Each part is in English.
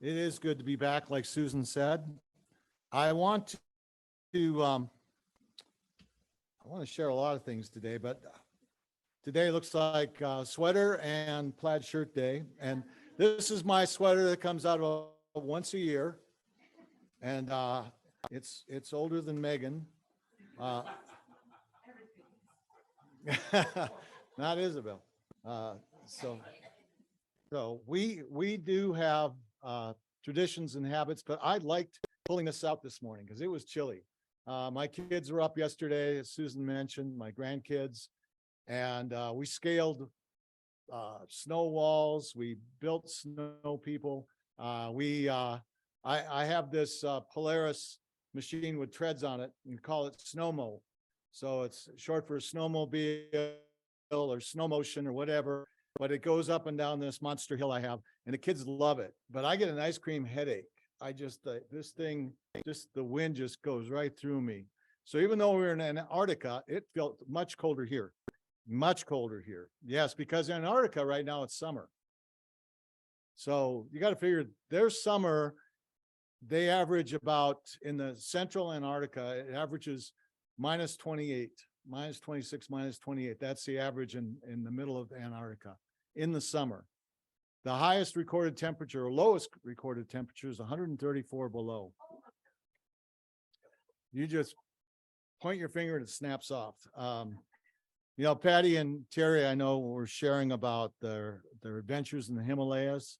It is good to be back, like Susan said. I want to share a lot of things today, but today looks like sweater and plaid shirt day. And this is my sweater that comes out once a year. And it's older than Megan. Not Isabel. So we do have traditions and habits, but I liked pulling this out this morning because it was chilly. My kids were up yesterday, as Susan mentioned, my grandkids, and we scaled snow walls. We built snow people. I have this Polaris machine with treads on it. You call it snowmo. So it's short for snowmobile or snow motion or whatever. But it goes up and down this monster hill I have, and the kids love it. But I get an ice cream headache. I just, this thing, just the wind just goes right through me. So even though we're in Antarctica, it felt much colder here. Much colder here. Yes, because in Antarctica right now it's summer. So you got to figure their summer, they average about, in the central Antarctica, it averages minus 28. Minus 26, minus 28. That's the average in the middle of Antarctica in the summer. The highest recorded temperature or lowest recorded temperature is 134 below. You just point your finger and it snaps off. You know, Patty and Terry, I know, were sharing about their adventures in the Himalayas,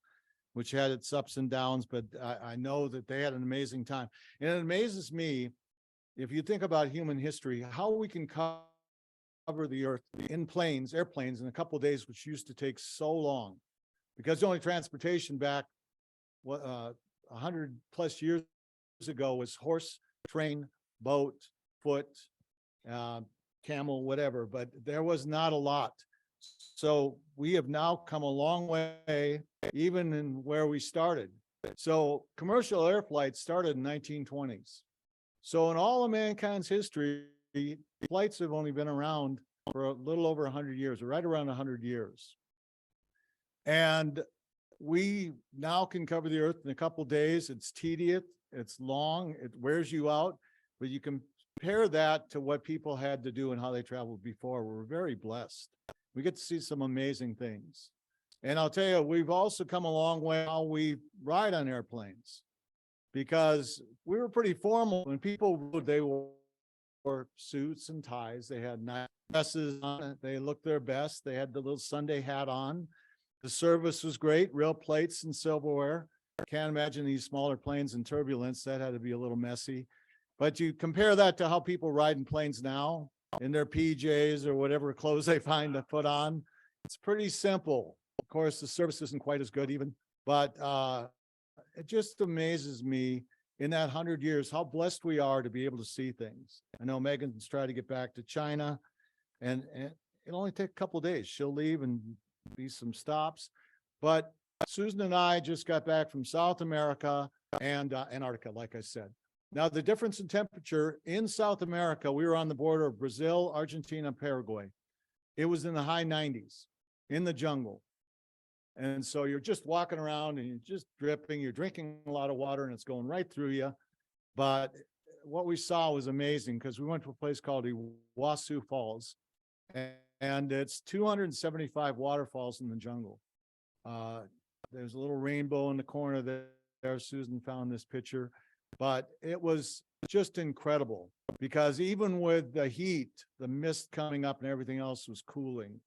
which had its ups and downs, but I know that they had an amazing time. And it amazes me, if you think about human history, how we can cover the earth in planes, airplanes in a couple of days, which used to take so long, because the only transportation back 100 plus years ago was horse, train, boat, foot, camel, whatever, but there was not a lot. So we have now come a long way, even in where we started. So commercial air flights started in 1920s. So in all of mankind's history, flights have only been around for a little over 100 years, or right around 100 years. And we now can cover the earth in a couple of days. It's tedious, it's long, it wears you out, but you compare that to what people had to do and how they traveled before. We're very blessed. We get to see some amazing things. And I'll tell you, we've also come a long way how we ride on airplanes, because we were pretty formal. When people rode, they wore suits and ties. They had nice dresses on. They looked their best. They had the little Sunday hat on. The service was great, real plates and silverware. I can't imagine these smaller planes in turbulence. That had to be a little messy. But you compare that to how people ride in planes now, in their PJs or whatever clothes they find to put on. It's pretty simple. Of course, the service isn't quite as good even, but it just amazes me in that 100 years how blessed we are to be able to see things. I know Megan's trying to get back to China, and it'll only take a couple of days. She'll leave and be some stops. But Susan and I just got back from South America and Antarctica, like I said. Now, the difference in temperature in South America, we were on the border of Brazil, Argentina, Paraguay. It was in the high 90s in the jungle. And so you're just walking around and you're just dripping, you're drinking a lot of water and it's going right through you. But what we saw was amazing, because we went to a place called Iguazu Falls, and it's 275 waterfalls in the jungle. There's a little rainbow in the corner there. Susan found this picture, but it was just incredible, because even with the heat, the mist coming up and everything else was cooling.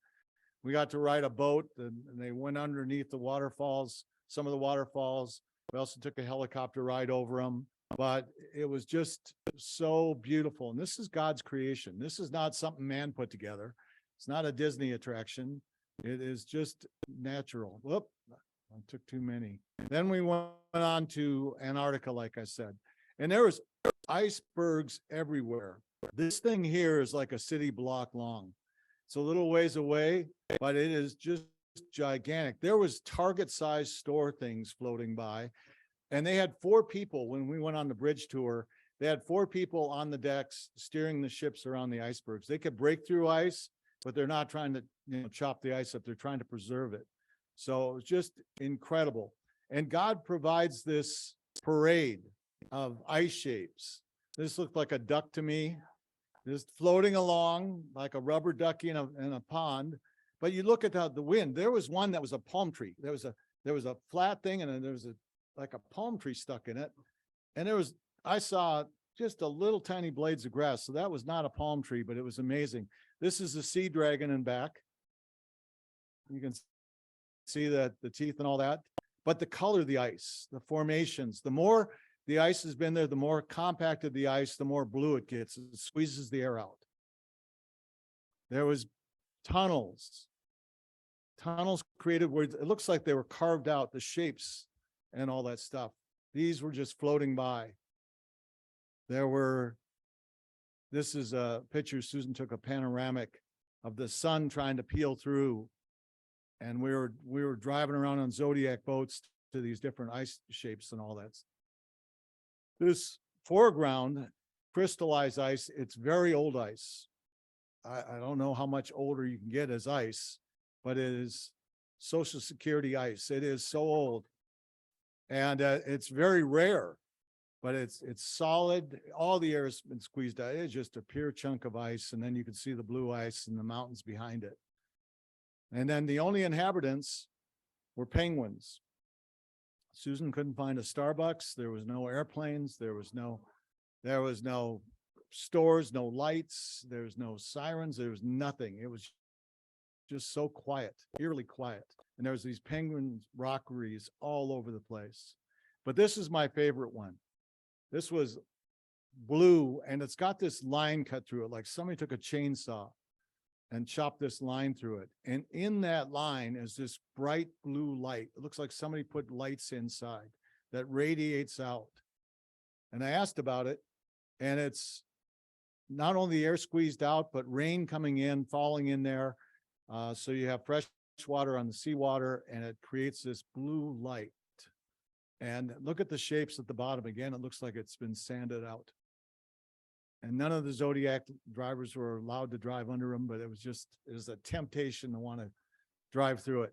We got to ride a boat, and they went underneath the waterfalls, some of the waterfalls. We also took a helicopter ride over them, but it was just so beautiful. And this is God's creation. This is not something man put together. It's not a Disney attraction. It is just natural. Whoop, I took too many. Then we went on to Antarctica, like I said, and there was icebergs everywhere. This thing here is like a city block long. It's a little ways away, but it is just gigantic. There was Target-sized store things floating by, and they had 4 people when we went on the bridge tour. They had 4 people on the decks steering the ships around the icebergs. They could break through ice, but they're not trying to, chop the ice up. They're trying to preserve it. So it was just incredible. And God provides this parade of ice shapes. This looked like a duck to me, just floating along like a rubber ducky in a pond. But you look at the wind. There was one that was a palm tree. There was a flat thing, and then there was like a palm tree stuck in it. And I saw just a little tiny blades of grass. So that was not a palm tree, but it was amazing. This is the sea dragon in back. You can see that the teeth and all that. But the color of the ice, the formations, the more the ice has been there, the more compacted the ice, the more blue it gets. It squeezes the air out. There was tunnels created where it looks like they were carved out, the shapes and all that stuff. These were just floating by. This is a picture Susan took, a panoramic of the sun trying to peel through. And we were driving around on Zodiac boats to these different ice shapes and all that. This foreground, crystallized ice, it's very old ice. I don't know how much older you can get as ice, but it is Social Security ice. It is so old. And it's very rare, but it's solid. All the air has been squeezed out. It's just a pure chunk of ice. And then you can see the blue ice and the mountains behind it. And then the only inhabitants were penguins. Susan couldn't find a Starbucks. There was no airplanes. There was no stores, no lights. There was no sirens. There was nothing. It was just so quiet, eerily quiet. And there was these penguin rockeries all over the place. But this is my favorite one. This was blue, and it's got this line cut through it, like somebody took a chainsaw and chopped this line through it. And in that line is this bright blue light. It looks like somebody put lights inside that radiates out. And I asked about it, and it's not only the air squeezed out, but rain coming in, falling in there. So you have fresh water on the seawater, and it creates this blue light. And look at the shapes at the bottom. Again, it looks like it's been sanded out. And none of the Zodiac drivers were allowed to drive under them, but it was a temptation to want to drive through it.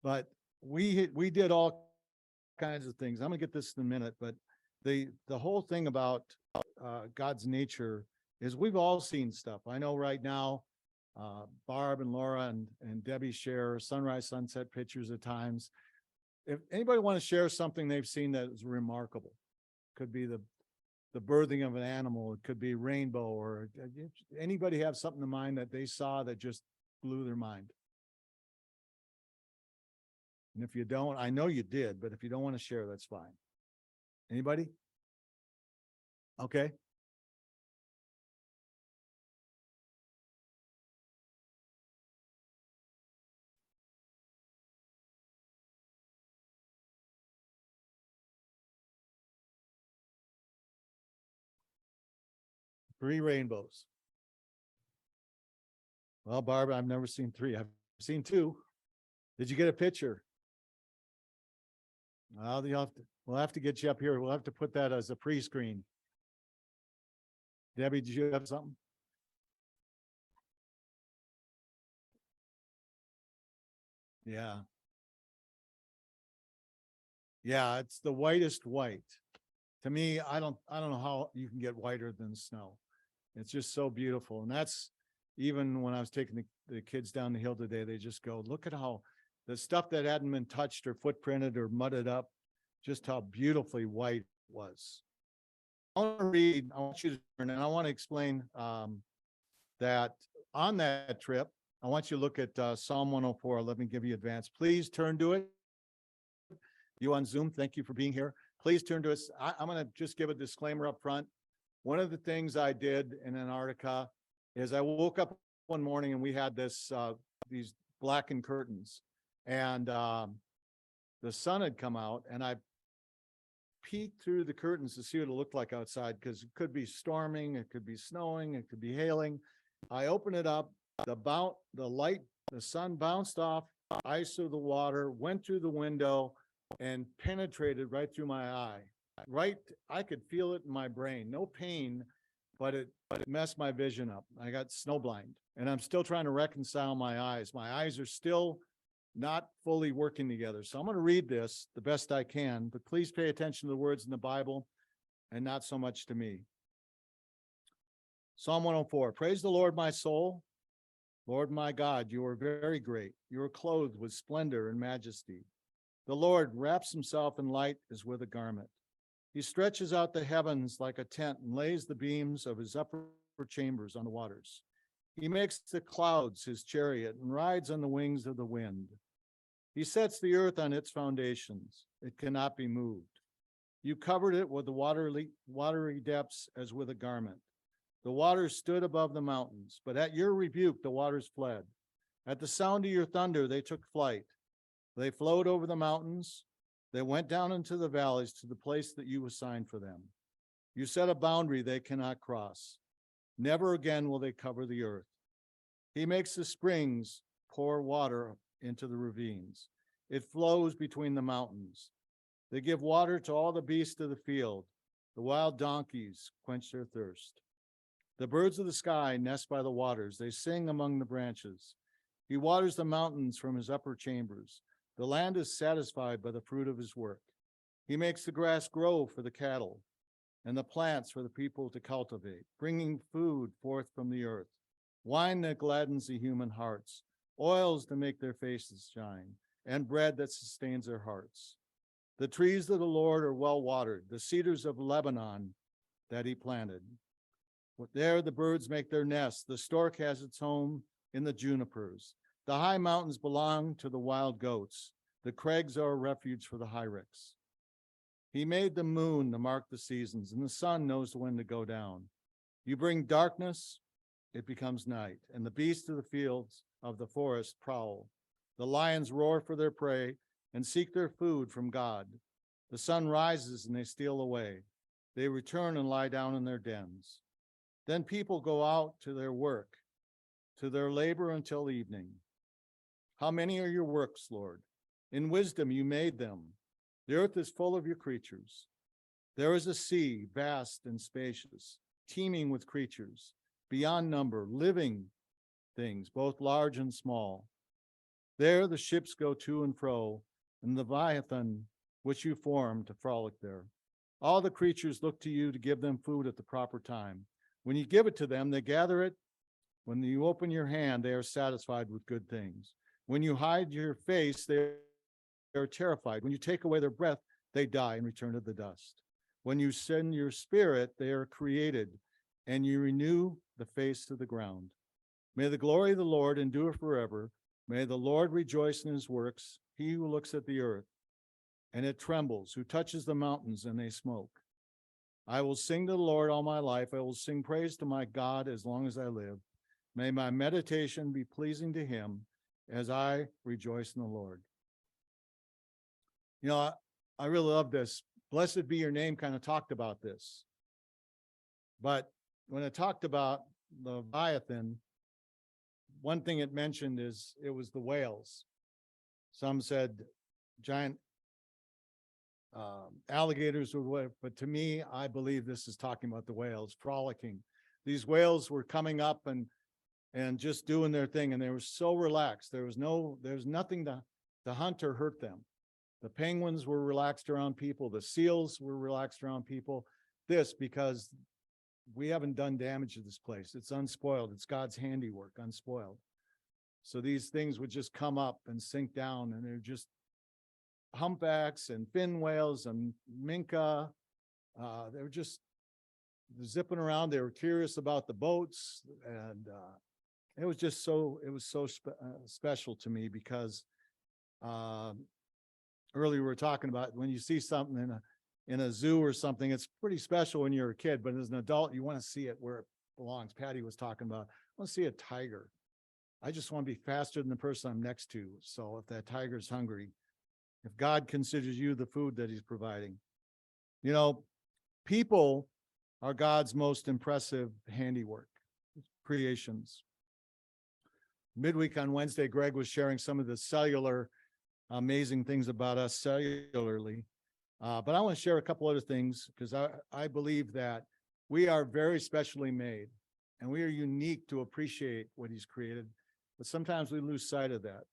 But we did all kinds of things. I'm gonna get this in a minute, but the whole thing about God's nature is we've all seen stuff. I know right now, Barb and Laura and Debbie share sunrise, sunset pictures at times. If anybody want to share something they've seen that is remarkable, could be the birthing of an animal, it could be rainbow, or anybody have something in mind that they saw that just blew their mind? And if you don't, I know you did, but if you don't want to share, that's fine. Anybody? Okay. Three rainbows. Well, Barb, I've never seen three. I've seen two. Did you get a picture? Well, we'll have to get you up here. We'll have to put that as a pre-screen. Debbie, did you have something? Yeah. Yeah, it's the whitest white. To me, I don't know how you can get whiter than snow. It's just so beautiful. And that's even when I was taking the kids down the hill today, they just go, look at how the stuff that hadn't been touched or footprinted or mudded up, just how beautifully white it was. I want you to turn, and I want to explain that on that trip, I want you to look at Psalm 104. Let me give you advance. Please turn to it. You on Zoom, thank you for being here. Please turn to us. I'm going to just give a disclaimer up front. One of the things I did in Antarctica is I woke up one morning and we had these blackened curtains, and the sun had come out, and I peeked through the curtains to see what it looked like outside, because it could be storming, it could be snowing, it could be hailing. I opened it up, the sun bounced off ice of the water, went through the window, and penetrated right through my eye. I could feel it in my brain. No pain, but it messed my vision up. I got snowblind, and I'm still trying to reconcile my eyes. My eyes are still not fully working together. So I'm going to read this the best I can, but please pay attention to the words in the Bible and not so much to me. Psalm 104, praise the Lord, my soul. Lord, my God, you are very great. You are clothed with splendor and majesty. The Lord wraps himself in light as with a garment. He stretches out the heavens like a tent and lays the beams of his upper chambers on the waters. He makes the clouds his chariot and rides on the wings of the wind. He sets the earth on its foundations. It cannot be moved. You covered it with the watery depths as with a garment. The waters stood above the mountains, but at your rebuke the waters fled. At the sound of your thunder they took flight. They flowed over the mountains. They went down into the valleys to the place that you assigned for them. You set a boundary they cannot cross. Never again will they cover the earth. He makes the springs pour water into the ravines. It flows between the mountains. They give water to all the beasts of the field. The wild donkeys quench their thirst. The birds of the sky nest by the waters. They sing among the branches. He waters the mountains from his upper chambers. The land is satisfied by the fruit of his work. He makes the grass grow for the cattle and the plants for the people to cultivate, bringing food forth from the earth, wine that gladdens the human hearts, oils to make their faces shine, and bread that sustains their hearts. The trees of the Lord are well watered, the cedars of Lebanon that he planted. There the birds make their nests. The stork has its home in the junipers. The high mountains belong to the wild goats. The crags are a refuge for the hyrax. He made the moon to mark the seasons, and the sun knows when to go down. You bring darkness, it becomes night, and the beasts of the fields of the forest prowl. The lions roar for their prey and seek their food from God. The sun rises and they steal away. They return and lie down in their dens. Then people go out to their work, to their labor until evening. How many are your works, Lord? In wisdom you made them. The earth is full of your creatures. There is a sea, vast and spacious, teeming with creatures, beyond number, living things, both large and small. There the ships go to and fro, and the Leviathan which you formed to frolic there. All the creatures look to you to give them food at the proper time. When you give it to them, they gather it. When you open your hand, they are satisfied with good things. When you hide your face, they are terrified. When you take away their breath, they die and return to the dust. When you send your spirit, they are created, and you renew the face of the ground. May the glory of the Lord endure forever. May the Lord rejoice in his works, he who looks at the earth, and it trembles, who touches the mountains, and they smoke. I will sing to the Lord all my life. I will sing praise to my God as long as I live. May my meditation be pleasing to him as I rejoice in the Lord. You know, I really love this. Blessed be your name kind of talked about this. But when it talked about the Leviathan, one thing it mentioned is it was the whales. Some said giant alligators or whatever, but to me, I believe this is talking about the whales frolicking. These whales were coming up and just doing their thing, and they were so relaxed. There's nothing to hunt or hurt them. The penguins were relaxed around people. The seals were relaxed around people. Because we haven't done damage to this place. It's unspoiled. It's God's handiwork, unspoiled. So these things would just come up and sink down, and they're just humpbacks and fin whales and minka. They were just zipping around. They were curious about the boats, and it was so special to me because earlier we were talking about when you see something in a zoo or something, it's pretty special when you're a kid, but as an adult, you want to see it where it belongs. Patty was talking about, I want to see a tiger. I just want to be faster than the person I'm next to. So if that tiger's hungry, if God considers you the food that he's providing, you know, people are God's most impressive handiwork, creations. Midweek on Wednesday, Greg was sharing some of the cellular amazing things about us cellularly. But I want to share a couple other things because I believe that we are very specially made and we are unique to appreciate what he's created. But sometimes we lose sight of that.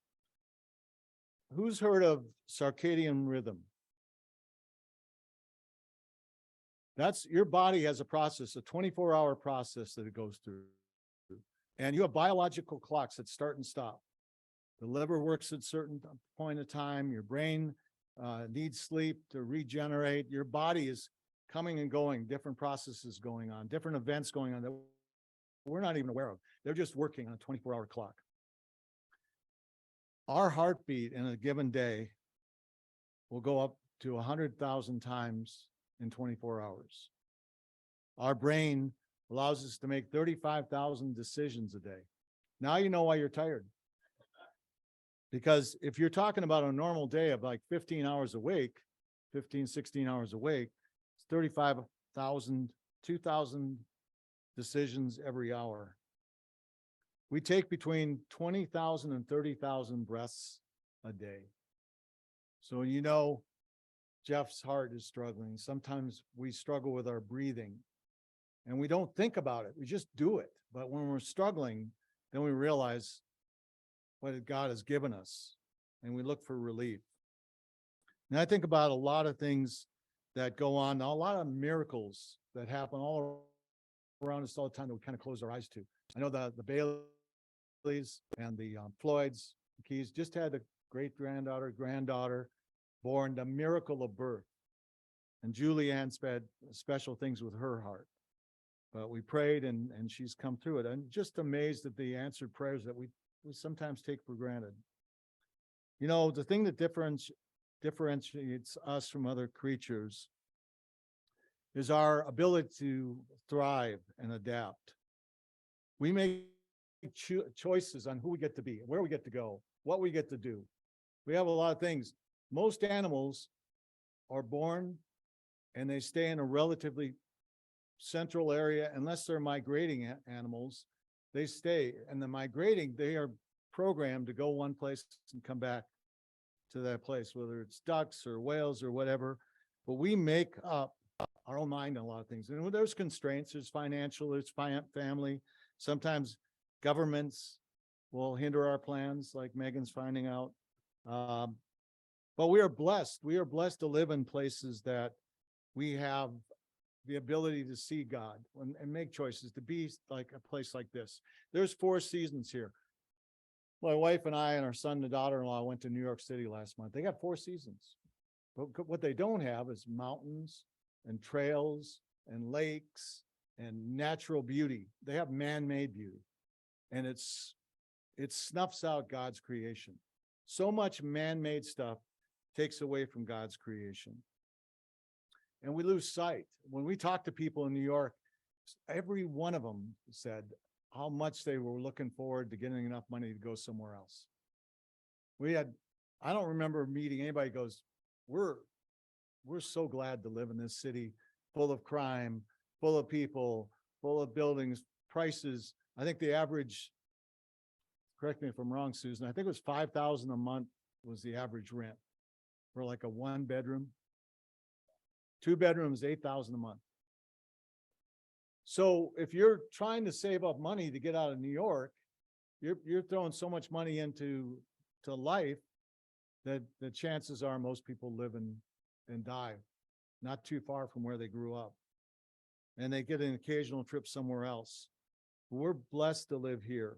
Who's heard of circadian rhythm? That's your body has a process, a 24-hour process that it goes through. And you have biological clocks that start and stop. The liver works at a certain point of time. Your brain needs sleep to regenerate. Your body is coming and going, different processes going on, different events going on that we're not even aware of. They're just working on a 24-hour clock. Our heartbeat in a given day will go up to 100,000 times in 24 hours. Our brain allows us to make 35,000 decisions a day. Now you know why you're tired. Because if you're talking about a normal day of like 15 hours awake, 15, 16 hours awake, it's 35,000, 2,000 decisions every hour. We take between 20,000 and 30,000 breaths a day. So, you know, Jeff's heart is struggling. Sometimes we struggle with our breathing and we don't think about it. We just do it. But when we're struggling, then we realize what God has given us and we look for relief. And I think about a lot of things that go on, a lot of miracles that happen all around us all the time that we kind of close our eyes to. I know the Baileys and the Floyds, the Keys just had a granddaughter born, the miracle of birth. And Julianne had special things with her heart. But we prayed and she's come through it. I'm just amazed at the answered prayers that we sometimes take for granted. You know, the thing that differentiates us from other creatures is our ability to thrive and adapt. We make choices on who we get to be, where we get to go, what we get to do. We have a lot of things. Most animals are born and they stay in a relatively central area unless they're migrating animals. They stay, and the migrating, they are programmed to go one place and come back to that place, whether it's ducks or whales or whatever. But we make up our own mind on a lot of things. And there's constraints, there's financial, there's family. Sometimes governments will hinder our plans, like Megan's finding out. But we are blessed. We are blessed to live in places that we have the ability to see God and make choices, to be like a place like this. There's 4 seasons here. My wife and I and our son and daughter-in-law went to New York City last month. They got 4 seasons. But what they don't have is mountains and trails and lakes and natural beauty. They have man-made beauty. And it snuffs out God's creation. So much man-made stuff takes away from God's creation. And we lose sight. When we talk to people in New York, every one of them said how much they were looking forward to getting enough money to go somewhere else. I don't remember meeting anybody who goes, we're so glad to live in this city full of crime, full of people, full of buildings, prices. I think the average, correct me if I'm wrong, Susan, I think it was $5,000 a month was the average rent for like a 1-bedroom. 2 bedrooms, $8,000 a month. So if you're trying to save up money to get out of New York, you're throwing so much money into life that the chances are most people live and die not too far from where they grew up. And they get an occasional trip somewhere else. We're blessed to live here.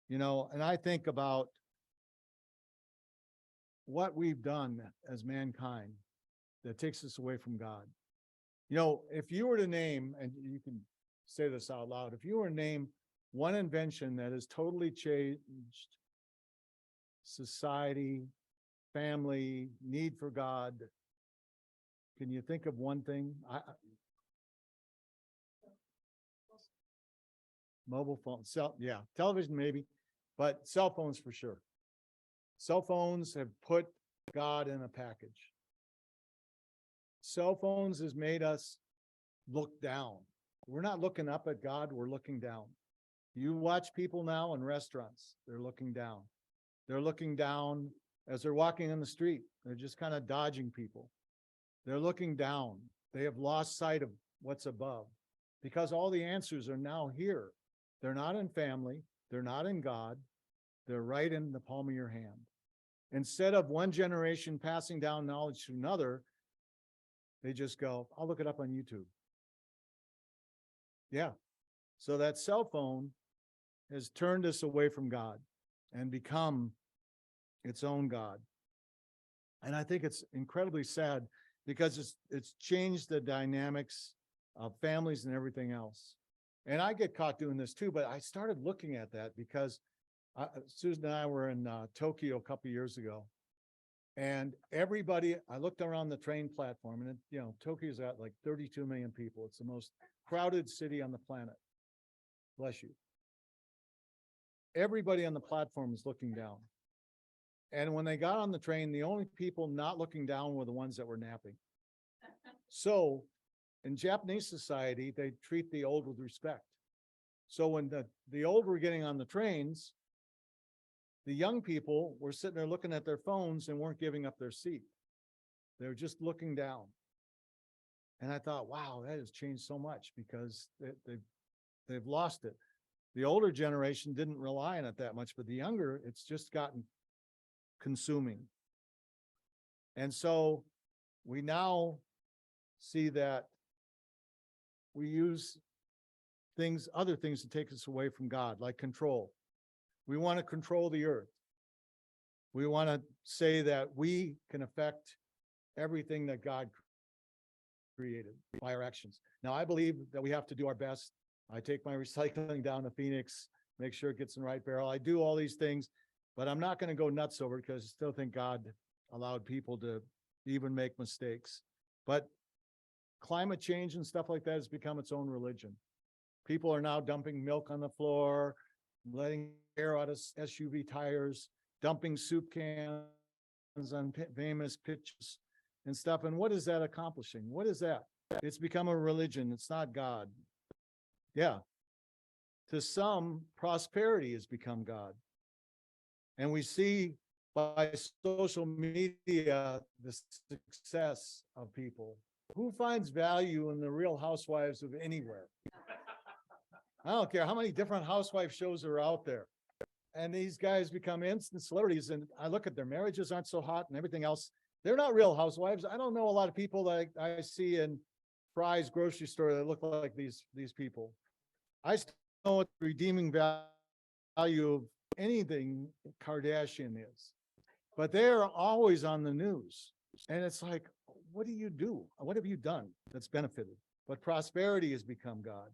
You know, and I think about what we've done as mankind that takes us away from God. You know, if you were to name, and you can say this out loud, if you were to name one invention that has totally changed society, family, need for God, can you think of one thing? Mobile phone, television maybe, but cell phones for sure. Cell phones have put God in a package. Cell phones has made us look down. We're not looking up at God, we're looking down. You watch people now in restaurants, they're looking down. They're looking down as they're walking on the street. They're just kind of dodging people. They're looking down. They have lost sight of what's above because all the answers are now here. They're not in family. They're not in God. They're right in the palm of your hand. Instead of one generation passing down knowledge to another, they just go, I'll look it up on YouTube. Yeah. So that cell phone has turned us away from God and become its own God. And I think it's incredibly sad because it's changed the dynamics of families and everything else. And I get caught doing this too, but I started looking at that because Susan and I were in Tokyo a couple of years ago. And I looked around the train platform, and Tokyo's got like 32 million people. It's the most crowded city on the planet. Bless you. Everybody on the platform is looking down. And when they got on the train, the only people not looking down were the ones that were napping. So in Japanese society, they treat the old with respect. So when the old were getting on the trains, the young people were sitting there looking at their phones and weren't giving up their seat. They were just looking down. And I thought, wow, that has changed so much because they've lost it. The older generation didn't rely on it that much, but the younger, it's just gotten consuming. And so we now see that we use other things to take us away from God, like control. We want to control the earth. We want to say that we can affect everything that God created by our actions. Now, I believe that we have to do our best. I take my recycling down to Phoenix, make sure it gets in the right barrel. I do all these things, but I'm not going to go nuts over it because I still think God allowed people to even make mistakes. But climate change and stuff like that has become its own religion. People are now dumping milk on the floor, letting air out of SUV tires, dumping soup cans on famous pitches and stuff. And what is that accomplishing? What is that? It's become a religion. It's not God. Yeah. To some, prosperity has become God. And we see by social media the success of people. Who finds value in the Real Housewives of anywhere? I don't care how many different housewife shows are out there. And these guys become instant celebrities. And I look at their marriages aren't so hot and everything else. They're not real housewives. I don't know a lot of people that I see in Fry's grocery store that look like these people. I still know what the redeeming value of anything Kardashian is. But they're always on the news. And it's like, what do you do? What have you done that's benefited? But prosperity has become God.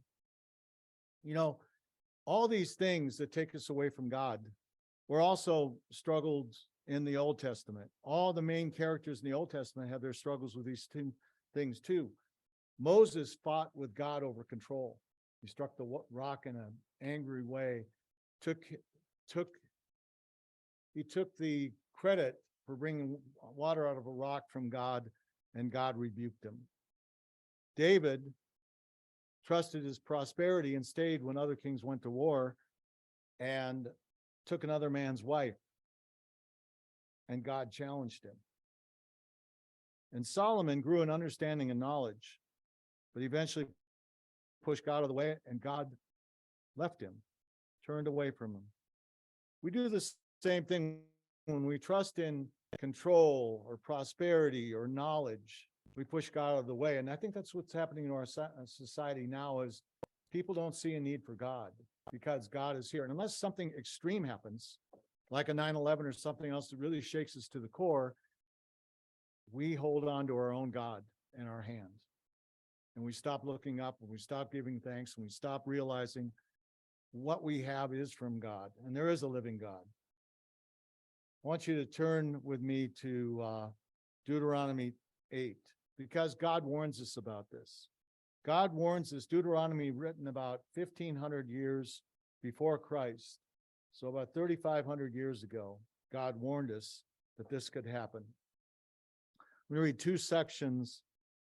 All these things that take us away from God were also struggled in the Old Testament. All the main characters in the Old Testament had their struggles with these two things too. Moses fought with God over control. He struck the rock in an angry way. He took the credit for bringing water out of a rock from God, and God rebuked him. David trusted his prosperity and stayed when other kings went to war and took another man's wife, and God challenged him. And Solomon grew in understanding and knowledge, but eventually pushed God out of the way, and God left him, turned away from him. We do the same thing when we trust in control or prosperity or knowledge. We push God out of the way. And I think that's what's happening in our society now is people don't see a need for God because God is here. And unless something extreme happens, like a 9/11 or something else that really shakes us to the core, we hold on to our own God in our hands. And we stop looking up, and we stop giving thanks, and we stop realizing what we have is from God. And there is a living God. I want you to turn with me to Deuteronomy 8. Because God warns us about this. God warns us, Deuteronomy written about 1,500 years before Christ. So about 3,500 years ago, God warned us that this could happen. We read two sections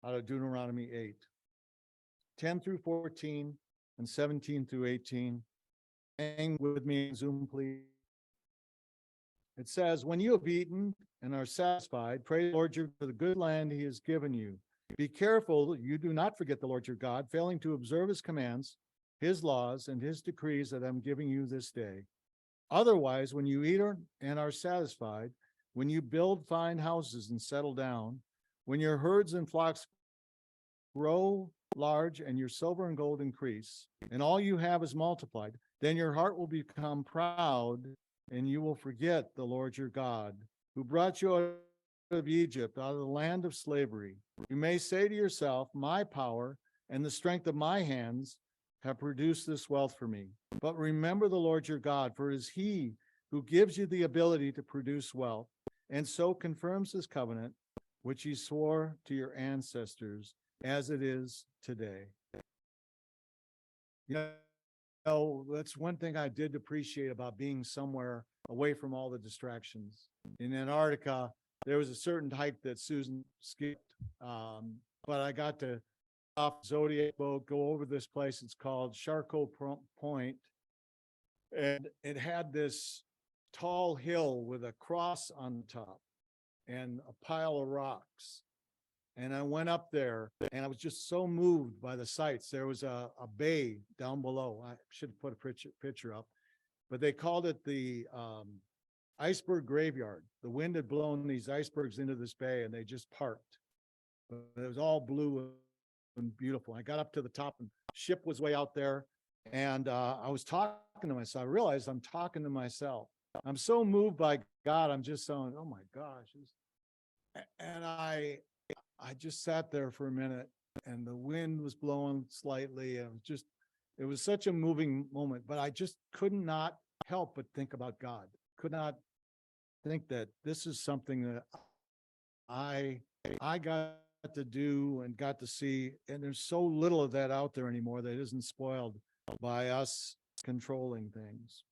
out of Deuteronomy 8, 10 through 14 and 17 through 18. Hang with me, Zoom, please. It says, when you have eaten and are satisfied, praise the Lord for the good land he has given you. Be careful you do not forget the Lord your God, failing to observe his commands, his laws, and his decrees that I'm giving you this day. Otherwise, when you eat and are satisfied, when you build fine houses and settle down, when your herds and flocks grow large and your silver and gold increase, and all you have is multiplied, then your heart will become proud and you will forget the Lord your God, who brought you out of Egypt, out of the land of slavery. You may say to yourself, my power and the strength of my hands have produced this wealth for me. But remember the Lord your God, for it is he who gives you the ability to produce wealth, and so confirms his covenant, which he swore to your ancestors, as it is today. You know, that's one thing I did appreciate about being somewhere away from all the distractions. In Antarctica, there was a certain hike that Susan skipped, but I got to off Zodiac boat, go over this place. It's called Charcot Point, and it had this tall hill with a cross on top and a pile of rocks. And I went up there and I was just so moved by the sights. There was a bay down below. I should have put a picture up, but they called it the iceberg graveyard. The wind had blown these icebergs into this bay and they just parked. But it was all blue and beautiful. I got up to the top and ship was way out there. And I was talking to myself. I realized I'm talking to myself. I'm so moved by God. I'm just saying, oh my gosh. And I just sat there for a minute and the wind was blowing slightly. And it was such a moving moment, but I just could not help but think about God. Could not think that this is something that I got to do and got to see. And there's so little of that out there anymore that isn't spoiled by us controlling things.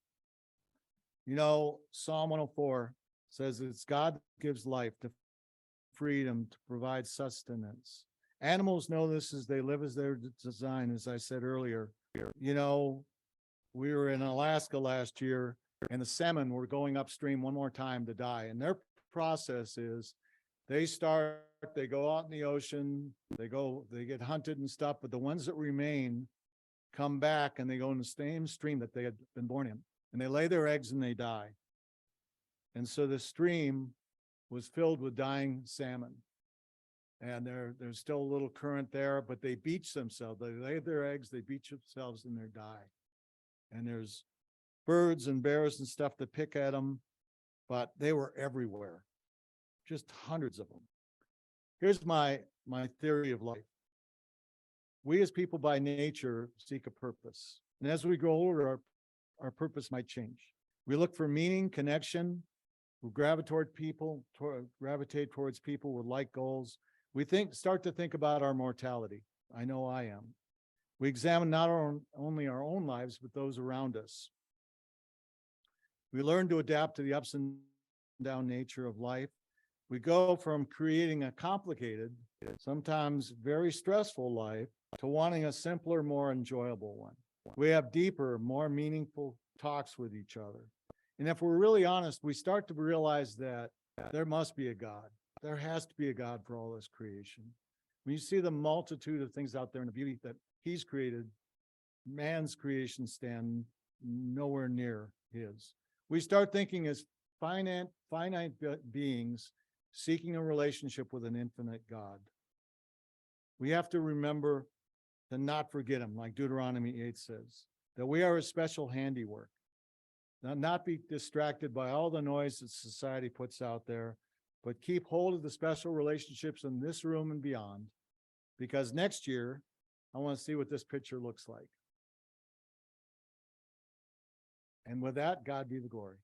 You know, Psalm 104 says it's God that gives life to freedom to provide sustenance. Animals know this as they live as they're designed, as I said earlier. You know, we were in Alaska last year and the salmon were going upstream one more time to die. And their process is they go out in the ocean, they get hunted and stuff, but the ones that remain come back and they go in the same stream that they had been born in. And they lay their eggs and they die. And so the stream was filled with dying salmon. And there's still a little current there, but they beach themselves. They lay their eggs, they beach themselves, and they die. And there's birds and bears and stuff that pick at them, but they were everywhere, just hundreds of them. Here's my theory of life. We as people by nature seek a purpose. And as we grow older, our purpose might change. We look for meaning, connection. We gravitate towards people with like goals. We start to think about our mortality. I know I am. We examine not only our own lives, but those around us. We learn to adapt to the ups and down nature of life. We go from creating a complicated, sometimes very stressful life to wanting a simpler, more enjoyable one. We have deeper, more meaningful talks with each other. And if we're really honest, we start to realize that there must be a God. There has to be a God for all this creation. When you see the multitude of things out there and the beauty that he's created, man's creation stand nowhere near his. We start thinking as finite beings seeking a relationship with an infinite God. We have to remember to not forget him, like Deuteronomy 8 says, that we are a special handiwork. Not be distracted by all the noise that society puts out there, but keep hold of the special relationships in this room and beyond, because next year, I want to see what this picture looks like. And with that, God be the glory.